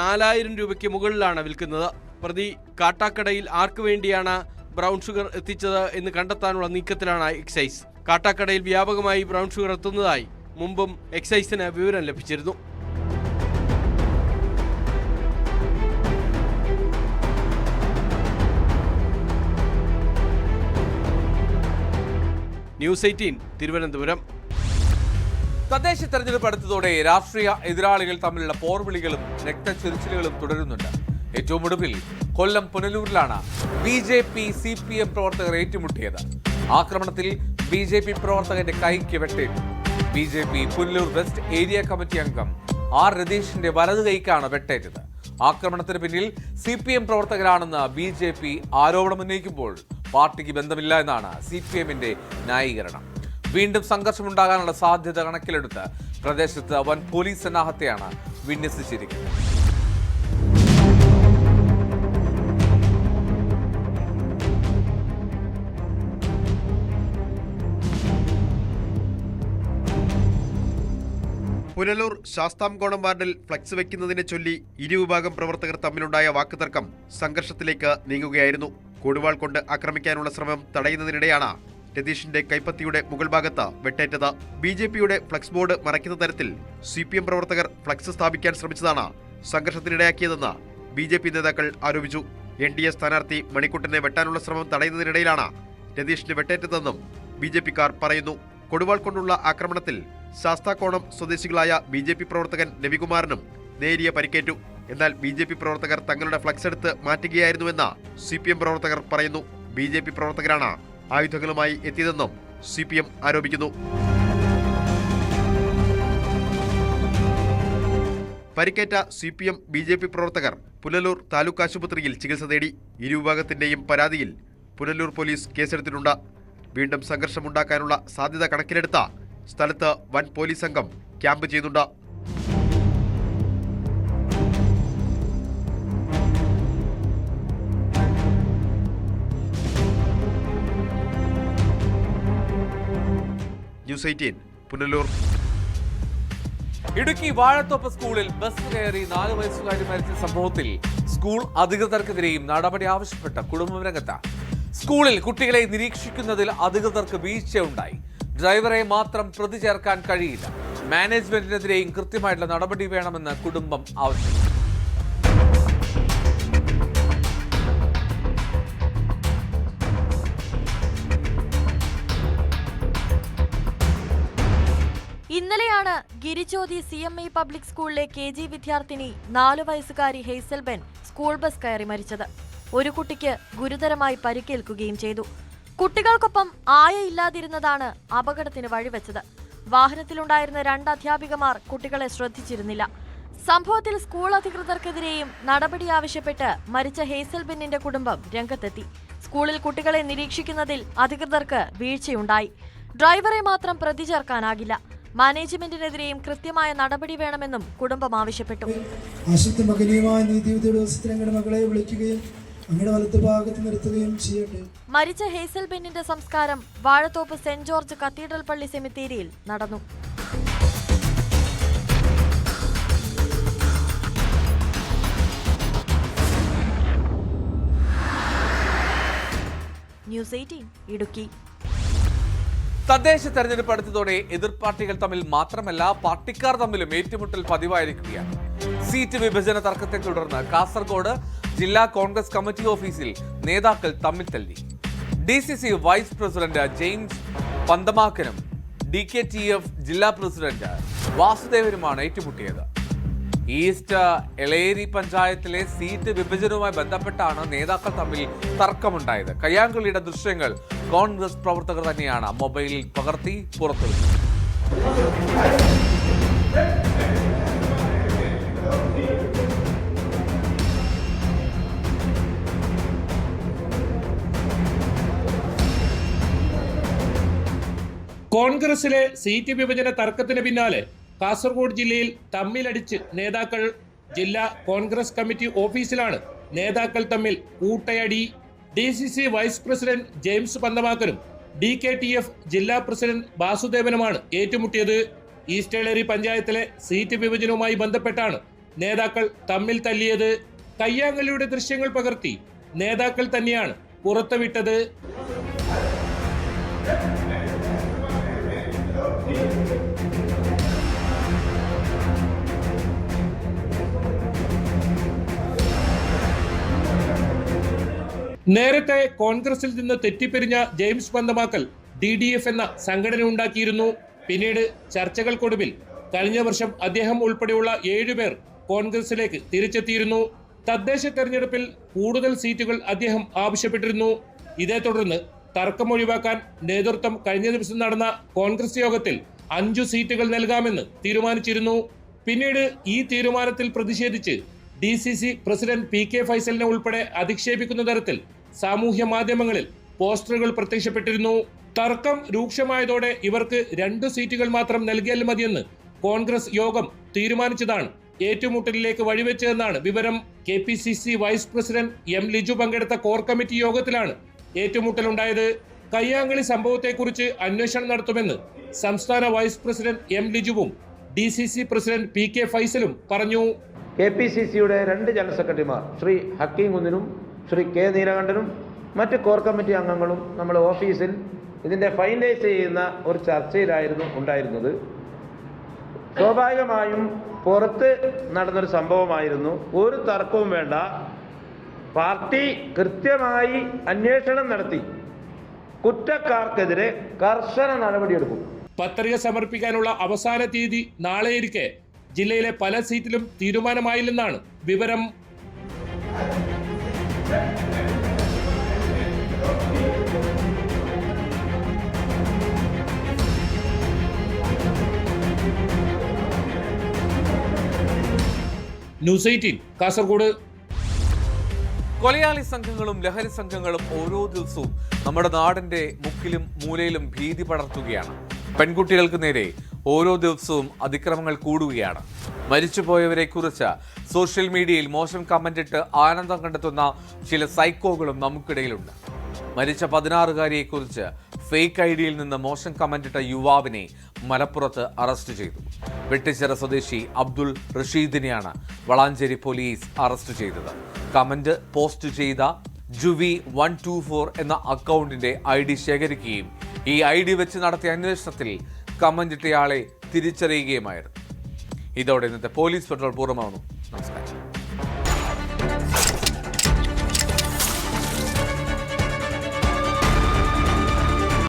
S6: 4000 രൂപയ്ക്ക് മുകളിലാണ് വിൽക്കുന്നത്. പ്രതി കാട്ടാക്കടയിൽ ആർക്കു വേണ്ടിയാണ് ബ്രൗൺ ഷുഗർ എത്തിച്ചത് എന്ന് കണ്ടെത്താനുള്ള നീക്കത്തിലാണ് എക്സൈസ്. കാട്ടാക്കടയിൽ വ്യാപകമായി ബ്രൗൺ ഷുഗർ എത്തുന്നതായി മുമ്പും എക്സൈസിന് വിവരം ലഭിച്ചിരുന്നു. ന്യൂസ് 18 തിരുവനന്തപുരം.
S1: തദ്ദേശ തെരഞ്ഞെടുപ്പ് അടുത്തതോടെ രാഷ്ട്രീയ എതിരാളികൾ തമ്മിലുള്ള പോർവിളികളും രക്തച്ചൊരിച്ചിലുകളും തുടരുന്നുണ്ട്. ഏറ്റവും ഒടുവിൽ കൊല്ലം പുനലൂരിലാണ് BJP CPM പ്രവർത്തകർ ഏറ്റുമുട്ടിയത്. ആക്രമണത്തിൽ BJP പ്രവർത്തകന്റെ കൈക്ക് വെട്ടേറ്റു. BJP Punalur west area committee അംഗം R രതീഷിന്റെ വലതു കൈക്കാണ് വെട്ടേറ്റത്. ആക്രമണത്തിന് പിന്നിൽ CPM പ്രവർത്തകരാണെന്ന് BJP ആരോപണമുന്നയിക്കുമ്പോൾ പാർട്ടിക്ക് ബന്ധമില്ല എന്നാണ് CPMന്റെ ന്യായീകരണം. വീണ്ടും സംഘർഷമുണ്ടാകാനുള്ള സാധ്യത കണക്കിലെടുത്ത് പ്രദേശത്ത് വൻ പോലീസ് സന്നാഹത്തെയാണ് വിന്യസിച്ചിരിക്കുന്നത്.
S4: പുനലൂർ ശാസ്താംകോണം വാർഡിൽ ഫ്ലക്സ് വെക്കുന്നതിനെ ചൊല്ലി ഇരുവിഭാഗം പ്രവർത്തകർ തമ്മിലുണ്ടായ വാക്കുതർക്കം സംഘർഷത്തിലേക്ക് നീങ്ങുകയായിരുന്നു. കൊടുവാൾ കൊണ്ട് ആക്രമിക്കാനുള്ള ശ്രമം തടയുന്നതിനിടെയാണ് രതീഷിന്റെ കൈപ്പത്തിയുടെ മുകൾ ഭാഗത്ത് വെട്ടേറ്റത്. BJPയുടെ ഫ്ലക്സ് ബോർഡ് മറയ്ക്കുന്ന തരത്തിൽ CPM പ്രവർത്തകർ ഫ്ലക്സ് സ്ഥാപിക്കാൻ ശ്രമിച്ചതാണ് സംഘർഷത്തിനിടയാക്കിയതെന്ന് BJP നേതാക്കൾ ആരോപിച്ചു. NDA സ്ഥാനാർത്ഥി മണിക്കുട്ടനെ വെട്ടാനുള്ള ശ്രമം തടയുന്നതിനിടയിലാണ് രതീഷിന് വെട്ടേറ്റതെന്നും BJPക്കാർ പറയുന്നു. കൊടുവാൾ കൊണ്ടുള്ള ആക്രമണത്തിൽ ശാസ്താകോണം സ്വദേശികളായ BJP പ്രവർത്തകൻ രവികുമാറിനും നേരിയ പരിക്കേറ്റു. എന്നാൽ BJP പ്രവർത്തകർ തങ്ങളുടെ ഫ്ലക്സ് എടുത്ത് മാറ്റുകയായിരുന്നുവെന്ന് CPM പ്രവർത്തകർ പറയുന്നു. BJP പ്രവർത്തകരാണ് ആയുധങ്ങളുമായി എത്തിയതെന്നും CPM ആരോപിക്കുന്നു. പരിക്കേറ്റ CPM BJP പ്രവർത്തകർ പുനലൂർ താലൂക്ക് ആശുപത്രിയിൽ ചികിത്സ തേടി. ഇരുവിഭാഗത്തിന്റെയും പരാതിയിൽ പുനലൂർ പോലീസ് കേസെടുത്തിട്ടുണ്ട്. വീണ്ടും സംഘർഷമുണ്ടാക്കാനുള്ള സാധ്യത കണക്കിലെടുത്ത സ്ഥലത്ത് വൻ പോലീസ് സംഘം ക്യാമ്പ് ചെയ്യുന്നുണ്ട്. ന്യൂസ് 18 പുനലൂർ.
S1: ഇടുക്കി വാഴത്തോപ്പ് സ്കൂളിൽ ബസ് കയറി 4 വയസ്സുകാരി മരിച്ച സംഭവത്തിൽ സ്കൂൾ അധികൃതർക്കെതിരെയും നടപടി ആവശ്യപ്പെട്ട കുടുംബം രംഗത്ത്. സ്കൂളിൽ കുട്ടികളെ നിരീക്ഷിക്കുന്നതിൽ അധികൃതർക്ക് വീഴ്ചയുണ്ടായി. ഡ്രൈവറെ മാത്രം പ്രതി ചേർക്കാൻ കഴിയില്ല. മാനേജ്മെന്റിനെതിരെയും കൃത്യമായിട്ടുള്ള നടപടി വേണമെന്ന് കുടുംബം ആവശ്യപ്പെട്ടു.
S8: ഇന്നലെയാണ് ഗിരിജ്യോതി CMI പബ്ലിക് സ്കൂളിലെ KG വിദ്യാർത്ഥിനി 4 വയസ്സുകാരി ഹെയ്സൽബെൻ സ്കൂൾ ബസ് കയറി മരിച്ചത്. ഒരു കുട്ടിക്ക് ഗുരുതരമായി പരിക്കേൽക്കുകയും ചെയ്തു. കുട്ടികൾക്കൊപ്പം ആയയില്ലാതിരുന്നതാണ് അപകടത്തിന് വഴിവെച്ചത്. വാഹനത്തിലുണ്ടായിരുന്ന 2 അധ്യാപികമാർ കുട്ടികളെ ശ്രദ്ധിച്ചിരുന്നില്ല. സംഭവത്തിൽ സ്കൂൾ അധികൃതർക്കെതിരെയും നടപടി ആവശ്യപ്പെട്ട് മരിച്ച ഹെയ്സൽബെന്നിന്റെ കുടുംബം രംഗത്തെത്തി. സ്കൂളിൽ കുട്ടികളെ നിരീക്ഷിക്കുന്നതിൽ അധികൃതർക്ക് വീഴ്ചയുണ്ടായി. ഡ്രൈവറെ മാത്രം പ്രതി ചേർക്കാനാകില്ല. മാനേജ്മെന്റിനെതിരെയും കൃത്യമായ നടപടി വേണമെന്നും കുടുംബം ആവശ്യപ്പെട്ടു. മരിച്ച ഹെയ്സൽബെന്നിന്റെ സംസ്കാരം വാഴത്തോപ്പ് സെന്റ് ജോർജ് കത്തീഡ്രൽ പള്ളി സെമിത്തേരിയിൽ നടന്നു. ന്യൂസ് 18 ഇടുക്കി.
S1: തദ്ദേശ തെരഞ്ഞെടുപ്പ് അടുത്തതോടെ എതിർപാർട്ടികൾ തമ്മിൽ മാത്രമല്ല പാർട്ടിക്കാർ തമ്മിലും ഏറ്റുമുട്ടൽ പതിവായിരിക്കുകയാണ്. സീറ്റ് വിഭജന തർക്കത്തെ തുടർന്ന് കാസർഗോഡ് ജില്ലാ കോൺഗ്രസ് കമ്മിറ്റി ഓഫീസിൽ നേതാക്കൾ തമ്മിൽ തല്ലി. DCC വൈസ് പ്രസിഡന്റ് ജെയിംസ് പന്തമാക്കനും DKTF ജില്ലാ പ്രസിഡന്റ് വാസുദേവനുമാണ് ഏറ്റുമുട്ടിയത്. ഈസ്റ്റ് എളേരി പഞ്ചായത്തിലെ സീറ്റ് വിഭജനവുമായി ബന്ധപ്പെട്ടാണ് നേതാക്കൾ തമ്മിൽ തർക്കമുണ്ടായത്. കയ്യാങ്കളിയുടെ ദൃശ്യങ്ങൾ കോൺഗ്രസ് പ്രവർത്തകർ തന്നെയാണ് മൊബൈലിൽ പകർത്തി പുറത്തുവിട്ടത്.
S9: കോൺഗ്രസിലെ സീറ്റ് വിഭജന തർക്കത്തിന് പിന്നാലെ കാസർഗോഡ് ജില്ലയിൽ തമ്മിലടിച്ച് നേതാക്കൾ. ജില്ലാ കോൺഗ്രസ് കമ്മിറ്റി ഓഫീസിലാണ് നേതാക്കൾ തമ്മിൽ കൂട്ടയടി. DCC വൈസ് പ്രസിഡന്റ് ജെയിംസ് പന്തമാക്കനും DKTF ജില്ലാ പ്രസിഡന്റ് വാസുദേവനുമാണ് ഏറ്റുമുട്ടിയത്. ഈസ്റ്റ് എളേരി പഞ്ചായത്തിലെ സീറ്റ് വിഭജനവുമായി ബന്ധപ്പെട്ടാണ് നേതാക്കൾ തമ്മിൽ തല്ലിയത്. കയ്യാങ്കളിയുടെ ദൃശ്യങ്ങൾ പകർത്തി നേതാക്കൾ തന്നെയാണ് പുറത്തുവിട്ടത്. നേരത്തെ കോൺഗ്രസിൽ നിന്ന് തെറ്റിപ്പിരിഞ്ഞ ജെയിംസ് പന്തമാക്കൽ DDF എന്ന സംഘടന ഉണ്ടാക്കിയിരുന്നു. പിന്നീട് ചർച്ചകൾക്കൊടുവിൽ കഴിഞ്ഞ വർഷം അദ്ദേഹം ഉൾപ്പെടെയുള്ള 7 പേർ കോൺഗ്രസിലേക്ക് തിരിച്ചെത്തിയിരുന്നു. തദ്ദേശ തെരഞ്ഞെടുപ്പിൽ കൂടുതൽ സീറ്റുകൾ അദ്ദേഹം ആവശ്യപ്പെട്ടിരുന്നു. ഇതേ തുടർന്ന് തർക്കം ഒഴിവാക്കാൻ നേതൃത്വം കഴിഞ്ഞ ദിവസം നടന്ന കോൺഗ്രസ് യോഗത്തിൽ 5 സീറ്റുകൾ നൽകാമെന്ന് തീരുമാനിച്ചിരുന്നു. പിന്നീട് ഈ തീരുമാനത്തിൽ പ്രതിഷേധിച്ച് DCC പ്രസിഡന്റ് PK ഫൈസലിനെ ഉൾപ്പെടെ അധിക്ഷേപിക്കുന്ന തരത്തിൽ സാമൂഹ്യ മാധ്യമങ്ങളിൽ പോസ്റ്ററുകൾ പ്രത്യക്ഷപ്പെട്ടിരുന്നു. തർക്കം രൂക്ഷമായതോടെ ഇവർക്ക് 2 സീറ്റുകൾ മാത്രം നൽകിയാൽ മതിയെന്ന് കോൺഗ്രസ് യോഗം തീരുമാനിച്ചതാണ് ഏറ്റുമുട്ടലിലേക്ക് വഴിവെച്ചതെന്നാണ് വിവരം. KPCC vice president M. Liju പങ്കെടുത്ത കോർ കമ്മിറ്റി യോഗത്തിലാണ് ഏറ്റുമുട്ടലുണ്ടായത്. കയ്യാങ്കളി സംഭവത്തെക്കുറിച്ച് അന്വേഷണം നടത്തുമെന്ന് സംസ്ഥാന വൈസ് പ്രസിഡന്റ് M. ലിജുവും DCC പ്രസിഡന്റ് PK ഫൈസലും പറഞ്ഞു.
S10: KPCCയുടെ 2 ജനറൽ സെക്രട്ടറിമാർ ശ്രീ ഹക്കീം കുന്നിനും ശ്രീ K. നീലകണ്ഠനും മറ്റ് കോർ കമ്മിറ്റി അംഗങ്ങളും നമ്മൾ ഓഫീസിൽ ഇതിൻ്റെ ഫൈനലൈസ് ചെയ്യുന്ന ഒരു ചർച്ചയിലായിരുന്നു ഉണ്ടായിരുന്നത്. സ്വാഭാവികമായും പുറത്ത് നടന്നൊരു സംഭവമായിരുന്നു. ഒരു തർക്കവും വേണ്ട. പാർട്ടി കൃത്യമായി അന്വേഷണം നടത്തി കുറ്റക്കാർക്കെതിരെ കർശന നടപടിയെടുക്കും.
S9: പത്രിക സമർപ്പിക്കാനുള്ള അവസാന തീയതി നാളെയിരിക്കെ ജില്ലയിലെ പല സീറ്റിലും തീരുമാനമായില്ലെന്നാണ് വിവരം. ന്യൂസ് 18 കാസർഗോഡ്.
S1: കൊലയാളി സംഘങ്ങളും ലഹരി സംഘങ്ങളും ഓരോ ദിവസവും നമ്മുടെ നാടിന്റെ മുക്കിലും മൂലയിലും ഭീതി പടർത്തുകയാണ്. പെൺകുട്ടികൾക്ക് നേരെ ഓരോ ദിവസവും അതിക്രമങ്ങൾ കൂടുകയാണ്. മരിച്ചുപോയവരെ കുറിച്ച് സോഷ്യൽ മീഡിയയിൽ മോശം കമന്റിട്ട് ആനന്ദം കണ്ടെത്തുന്ന ചില സൈക്കോകളും നമുക്കിടയിലുണ്ട്. മരിച്ച 16-കാരിയെക്കുറിച്ച് ഫേക്ക് ഐഡിയിൽ നിന്ന് മോശം കമന്റിട്ട യുവാവിനെ മലപ്പുറത്ത് അറസ്റ്റ് ചെയ്തു. വെട്ടിച്ചിറ സ്വദേശി അബ്ദുൾ റഷീദിനെയാണ് വളാഞ്ചേരി പോലീസ് അറസ്റ്റ് ചെയ്തത്. കമന്റ് പോസ്റ്റ് ചെയ്ത ജുവി 124 എന്ന അക്കൗണ്ടിന്റെ ID ശേഖരിക്കുകയും ഈ ID വെച്ച് നടത്തിയ അന്വേഷണത്തിൽ കമന്റ് ഇട്ടയാളെ തിരിച്ചറിയുകയുമായിരുന്നു. ഇതോടെ ഇന്നത്തെ പോലീസ് പെട്രോൾ പൂർണ്ണമാവുന്നു. നമസ്കാരം.